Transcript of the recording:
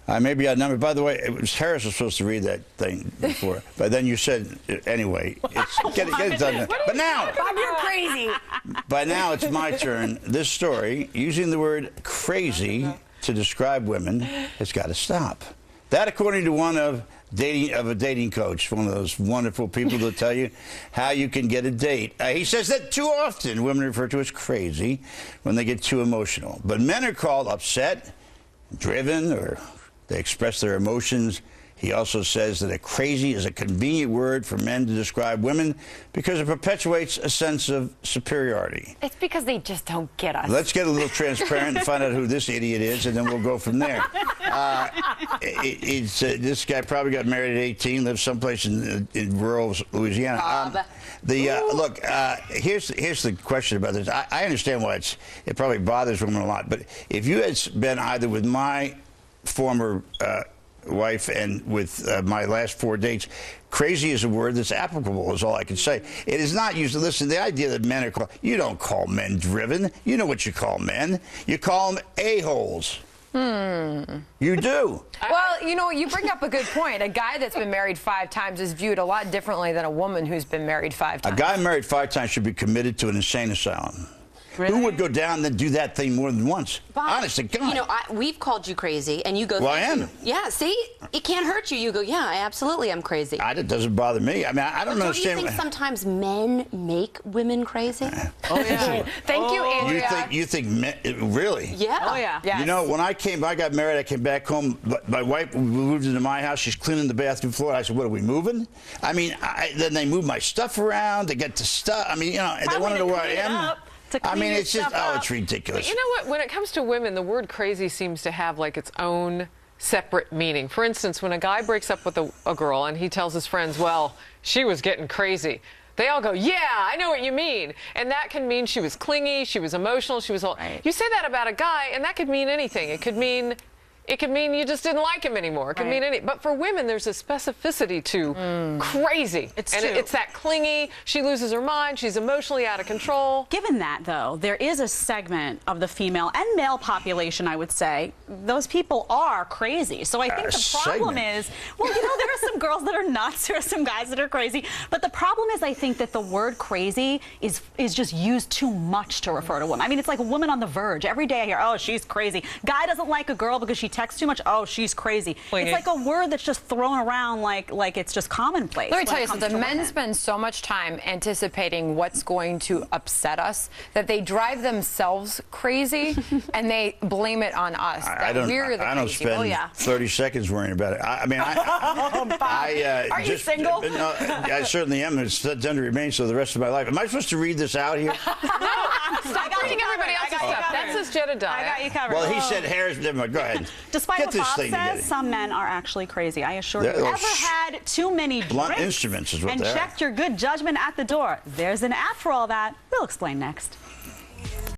Maybe outnumbered. By the way, it was Harris was supposed to read that thing before, but then you said anyway. Get it done. But now, Bob, you're crazy. By now, it's my turn. This story, using the word crazy to describe women, has got to stop. That, according to one of a dating coach, one of those wonderful people that tell you how you can get a date. He says that too often women refer to as crazy when they get too emotional. But men are called upset, driven, or they express their emotions. He also says that a crazy is a convenient word for men to describe women because it perpetuates a sense of superiority. It's because they just don't get us. Let's get a little transparent and find out who this idiot is, and then we'll go from there. This guy probably got married at 18, lives someplace in rural Louisiana. Look, here's the question about this. I understand why it probably bothers women a lot, but if you had been either with my former wife and with my last 4 dates, crazy is a word that's applicable, is all I can say. It is not used. Listen, the idea that men are called, you don't call men driven. You know what you call men. You call them a-holes. You do. Well, you know, you bring up a good point. A guy that's been married 5 times is viewed a lot differently than a woman who's been married 5 times. A guy married 5 times should be committed to an insane asylum. Really? Who would go down and do that thing more than once? Bob, honest to God. You know, we've called you crazy, and you go, well, I am. Yeah, see? It can't hurt you. You go, yeah, absolutely, I'm crazy. It doesn't bother me. I mean, I don't understand. Do you think sometimes men make women crazy? Oh, yeah. Thank you, Andrea. You think men, really? Yeah. Oh, yeah. Yes. You know, when I got married, I came back home. My wife, we moved into my house. She's cleaning the bathroom floor. I said, what, are we moving? I mean, then they move my stuff around. They get the stuff. I mean, you know, they want to know where I am. I mean, it's just, it's ridiculous. But you know what? When it comes to women, the word crazy seems to have like its own separate meaning. For instance, when a guy breaks up with a girl and he tells his friends, well, she was getting crazy, they all go, yeah, I know what you mean. And that can mean she was clingy, she was emotional, she was all... Right. You say that about a guy, and that could mean anything. It could mean you just didn't like him anymore. It could mean any. But for women, there's a specificity to crazy. It's that clingy. She loses her mind. She's emotionally out of control. Given that, though, there is a segment of the female and male population, I would say, those people are crazy. So I think the problem is, well, you know, there are some girls that are nuts. There are some guys that are crazy. But the problem is, I think that the word crazy is just used too much to refer to women. I mean, it's like a woman on the verge. Every day I hear, oh, she's crazy. Guy doesn't like a girl because she texts too much. Oh, she's crazy. It's like a word that's just thrown around like it's just commonplace. Let me tell you something. Men spend so much time anticipating what's going to upset us that they drive themselves crazy and they blame it on us. I don't spend 30 seconds worrying about it. I mean, are you single? No, I certainly am. It's done to remain so the rest of my life. Am I supposed to read this out here? Stop reading everybody else's stuff. That's his Jedediah. I got you covered. Well, he said Harris. Never mind. Go ahead. Despite what Bob says, some men are actually crazy. I assure you. Ever had too many blunt instruments is what and checked your good judgment at the door? There's an app for all that. We'll explain next.